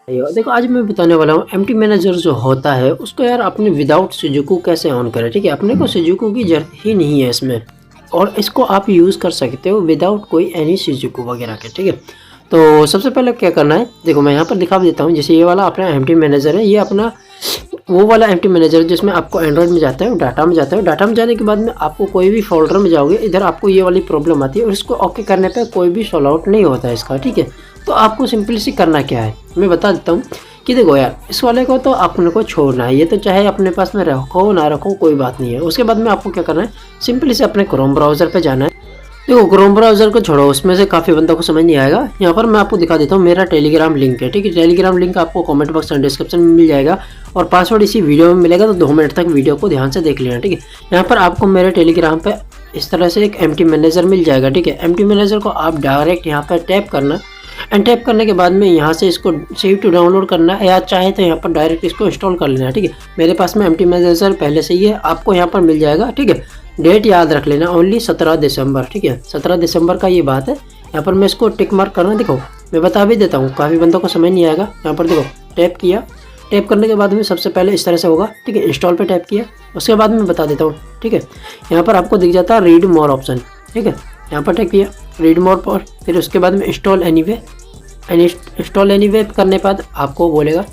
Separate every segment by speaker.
Speaker 1: देखो आज मैं बताने वाला हूँ एमटी मैनेजर जो होता है उसको यार अपने विदाउट सुजुकी कैसे ऑन करें। ठीक है, अपने को सुजुकी की जरूरत ही नहीं है इसमें, और इसको आप यूज़ कर सकते हो विदाउट कोई एनी सुजुकी वगैरह के। ठीक है, तो सबसे पहले क्या करना है, देखो मैं यहाँ पर दिखा भी देता हूँ। जैसे ये वाला अपना एमटी मैनेजर है, ये अपना वो वाला एमटी मैनेजर जिसमें आपको एंड्रॉइड में जाता है, डाटा में जाता है। डाटा में जाने के बाद में आपको कोई भी फोल्डर में जाओगे, इधर आपको ये वाली प्रॉब्लम आती है और इसको ओके करने पे कोई भी सॉल्व आउट नहीं होता है इसका। ठीक है, तो आपको सिंपली सी करना क्या है मैं बता देता हूँ कि देखो यार, इस वाले को तो अपने को छोड़ना है। ये तो चाहे अपने पास में रखो ना रखो कोई बात नहीं है। उसके बाद में आपको क्या करना है, सिंपली से अपने क्रोम ब्राउज़र पे जाना है। देखो क्रोम ब्राउज़र को छोड़ो, उसमें से काफ़ी बंदों को समझ नहीं आएगा। यहाँ पर मैं आपको दिखा देता हूँ, मेरा टेलीग्राम लिंक है। ठीक है, टेलीग्राम लिंक आपको कमेंट बॉक्स एंड डिस्क्रिप्शन में मिल जाएगा और पासवर्ड इसी वीडियो में मिलेगा। तो 2 मिनट तक वीडियो को ध्यान से देख लेना। ठीक है, यहाँ पर आपको मेरे टेलीग्राम पे इस तरह से एक एमटी मैनेजर मिल जाएगा। ठीक है, एमटी मैनेजर को आप डायरेक्ट यहाँ पर टैप करना, एंड टैप करने के बाद में यहाँ से इसको सेव टू डाउनलोड करना है, या चाहे तो यहाँ पर डायरेक्ट इसको इंस्टॉल कर लेना है। ठीक है, मेरे पास में एमटी मैनेजर पहले से ही है, आपको यहाँ पर मिल जाएगा। ठीक है, डेट याद रख लेना, ओनली 17 दिसंबर। ठीक है, 17 दिसंबर का ये बात है। यहाँ पर मैं इसको टिक मार्क करना, देखो मैं बता भी देता हूँ, काफ़ी बंदों को समझ नहीं आएगा। यहाँ पर देखो टैप किया, टैप करने के बाद में सबसे पहले इस तरह से होगा। ठीक है, इंस्टॉल पे टैप किया, उसके बाद मैं बता देता हूँ। ठीक है, यहाँ पर आपको दिख जाता है रीड मोर ऑप्शन। ठीक है, यहाँ पर टैप किया रीड मोर पर, फिर उसके बाद में इंस्टॉल एनीवे। इंस्टॉल एनीवे करने के बाद आपको बोलेगा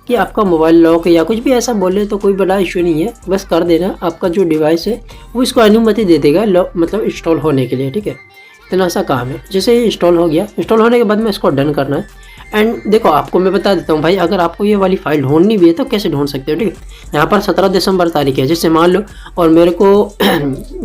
Speaker 1: कि आपका मोबाइल लॉक या कुछ भी ऐसा बोले तो कोई बड़ा इशू नहीं है, बस कर देना। आपका जो डिवाइस है वो इसको अनुमति दे देगा मतलब इंस्टॉल होने के लिए। ठीक है, इतना सा काम है। जैसे ये इंस्टॉल हो गया, इंस्टॉल होने के बाद में इसको डन करना है। एंड देखो आपको मैं बता देता हूँ भाई, अगर आपको ये वाली फाइल ढूंढनी भी है तो कैसे ढूंढ सकते हो। ठीक है, यहाँ पर 17 दिसंबर तारीख है, जैसे मान लो, और मेरे को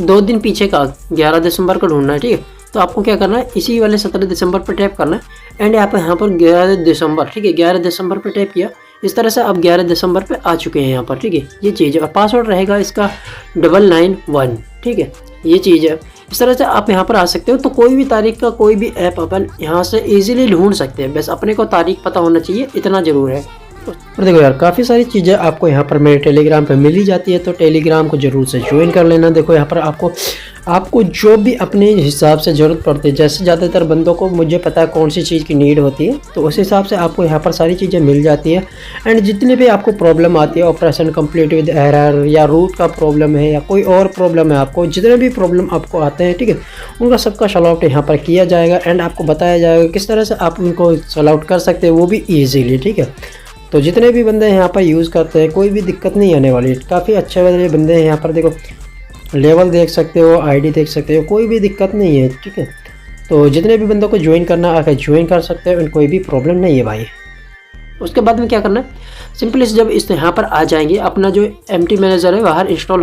Speaker 1: 2 दिन पीछे का 11 दिसंबर का ढूंढना है। ठीक है, तो आपको क्या करना है, इसी वाले 17 दिसंबर पर टैप करना है, एंड यहाँ पर 11 दिसंबर। ठीक है, 11 दिसंबर पर टैप किया, इस तरह से आप 11 दिसंबर पे आ चुके हैं यहाँ पर। ठीक है, ये चीज़ है, और पासवर्ड रहेगा इसका 991। ठीक है, ये चीज़ है। इस तरह से आप यहाँ पर आ सकते हो। तो कोई भी तारीख का कोई भी ऐप अपन यहाँ से इजीली ढूंढ सकते हैं, बस अपने को तारीख पता होना चाहिए, इतना ज़रूर है। और देखो यार, काफ़ी सारी चीज़ें आपको यहाँ पर मेरे टेलीग्राम पे मिल ही जाती है, तो टेलीग्राम को जरूर से ज्वाइन कर लेना। देखो यहाँ पर आपको जो भी अपने हिसाब से ज़रूरत पड़ती है, जैसे ज़्यादातर बंदों को मुझे पता है कौन सी चीज़ की नीड होती है, तो उस हिसाब से आपको यहाँ पर सारी चीज़ें मिल जाती है। एंड जितने भी आपको प्रॉब्लम आती है, ऑपरेशन कंप्लीट विद एरर, या रूट का प्रॉब्लम है, या कोई और प्रॉब्लम है, आपको जितने भी प्रॉब्लम आपको आते हैं, ठीक है, उनका सबका सॉल्व आउट यहाँ पर किया जाएगा। एंड आपको बताया जाएगा किस तरह से आप उनको सॉल्व आउट कर सकते हैं, वो भी ईजीली। ठीक है, तो जितने भी बंदे यहाँ पर यूज़ करते हैं कोई भी दिक्कत नहीं आने वाली। काफ़ी अच्छे वाले बंदे हैं यहाँ पर, देखो लेवल देख सकते हो, आईडी देख सकते हो, कोई भी दिक्कत नहीं है। ठीक है, तो जितने भी बंदों को ज्वाइन करना आकर ज्वाइन कर सकते हो, कोई भी प्रॉब्लम नहीं है भाई। उसके बाद में क्या करना है, सिंपली जब इस यहाँ पर आ जाएंगे, अपना जो एमटी मैनेजर है बाहर इंस्टॉल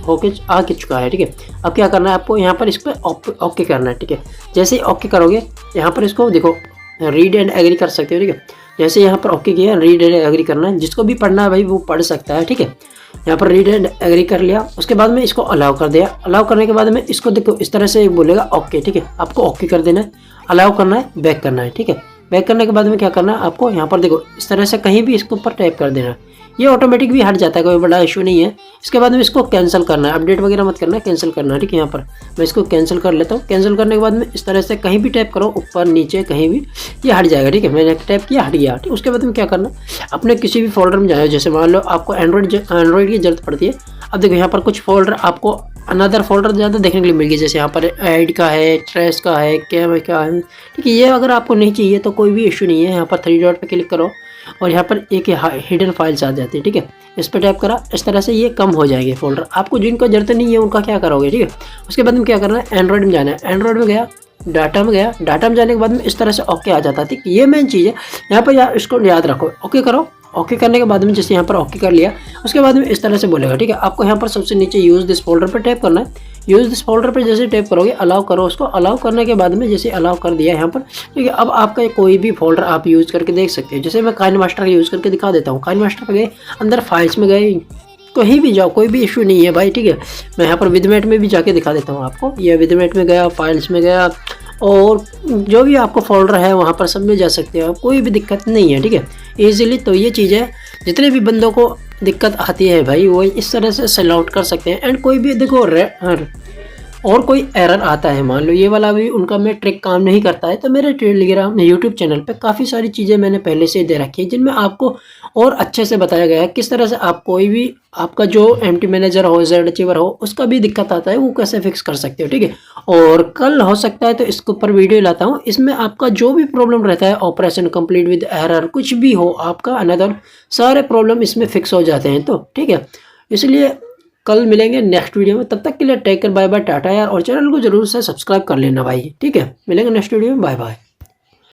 Speaker 1: होके आ चुका है। ठीक है, अब क्या करना है, आपको यहाँ पर इस पर ओके करना है। ठीक है, जैसे ही ओके करोगे, यहाँ पर इसको देखो रीड एंड एग्री कर सकते हो। ठीक है, जैसे यहाँ पर ओके किया, रीड एंड एग्री करना है, जिसको भी पढ़ना है भाई वो पढ़ सकता है। ठीक है, यहाँ पर रीड एंड एग्री कर लिया, उसके बाद में इसको अलाउ कर दिया। अलाउ करने के बाद में इसको देखो इस तरह से बोलेगा ओके। ठीक है, आपको ओके कर देना है, अलाउ करना है, बैक करना है। ठीक है, बैक करने के बाद में क्या करना है, आपको यहाँ पर देखो इस तरह से कहीं भी इसके ऊपर टैप कर देना है, ये ऑटोमेटिक भी हट जाता है, कोई बड़ा इशू नहीं है। इसके बाद में इसको कैंसिल करना है, अपडेट वगैरह मत करना है, कैंसिल करना है। ठीक है, यहाँ पर मैं इसको कैंसिल कर लेता हूँ। कैंसिल करने के बाद में इस तरह से कहीं भी टैप करो, ऊपर नीचे कहीं भी, ये हट जाएगा। ठीक है, मैंने टैप किया, हट गया। ठीक, उसके बाद में क्या करना, अपने किसी भी फोल्डर में जाए, जैसे मान लो आपको एंड्रॉइड की जरूरत पड़ती है। अब देखो यहाँ पर कुछ फोल्डर आपको अनदर फोल्डर ज़्यादा देखने के लिए मिल गई, जैसे यहाँ पर ऐड का है, ट्रेस का है, कैम का है। ठीक है, ये अगर आपको नहीं चाहिए तो कोई भी इशू नहीं है। यहाँ पर 3 डॉट पे क्लिक करो और यहाँ पर एक हिडन फाइल्स आ जाती है। ठीक है, इस पर टैप करा, इस तरह से ये कम हो जाएंगे फोल्डर। आपको जिनको जरूरत नहीं है उनका क्या करोगे। ठीक है, उसके बाद में क्या करना है, एंड्रॉइड में जाना है। एंड्रॉइड में गया, डाटा में गया, डाटा में जाने के बाद में इस तरह से ओके आ जाता है। ठीक, ये मेन चीज़ है यहाँ पर, यार इसको याद रखो। ओके करो, ओके करने के बाद में जैसे यहाँ पर ओके कर लिया, उसके बाद में इस तरह से बोलेगा। ठीक है, आपको यहाँ पर सबसे नीचे यूज़ दिस फोल्डर पर टैप करना है। यूज़ दिस फोल्डर पर जैसे टैप करोगे, अलाउ करो उसको। अलाउ करने के बाद में जैसे अलाउ कर दिया यहाँ पर, ठीक है, अब आपका कोई भी फोल्डर आप यूज़ करके देख सकते हैं। जैसे मैं काइन मास्टर का यूज़ करके दिखा देता हूँ। काइन मास्टर पर गए, अंदर फाइल्स में गए, कहीं भी जाओ, कोई भी इशू नहीं है भाई। ठीक है, मैं यहाँ पर विदमेट में भी जाके दिखा देता हूँ आपको। ये विदमेट में गया, फाइल्स में गया, और जो भी आपको फोल्डर है वहाँ पर सब में जा सकते हो, कोई भी दिक्कत नहीं है। ठीक है, ईजिली। तो ये चीज़ है, जितने भी बंदों को दिक्कत आती है भाई वो इस तरह से सेल आउट कर सकते हैं। एंड कोई भी देखो और कोई एरर आता है, मान लो ये वाला भी उनका में ट्रिक काम नहीं करता है, तो मेरे टेलीग्राम यूट्यूब चैनल पे काफ़ी सारी चीज़ें मैंने पहले से दे रखी है जिनमें आपको और अच्छे से बताया गया है किस तरह से आप कोई भी आपका जो एमटी मैनेजर हो, जेड अचीवर हो, उसका भी दिक्कत आता है वो कैसे फिक्स कर सकते हो, ठीक है। और कल हो सकता है तो इसके ऊपर वीडियो लाता हूँ, इसमें आपका जो भी प्रॉब्लम रहता है, ऑपरेशन कंप्लीट विद एरर, कुछ भी हो आपका अनदर, सारे प्रॉब्लम इसमें फिक्स हो जाते हैं, तो ठीक है। इसलिए कल मिलेंगे नेक्स्ट वीडियो में, तब तक के लिए take care, bye bye, tata यार। और चैनल को जरूर से सब्सक्राइब कर लेना भाई, ठीक है। मिलेंगे नेक्स्ट वीडियो में, बाय बाय।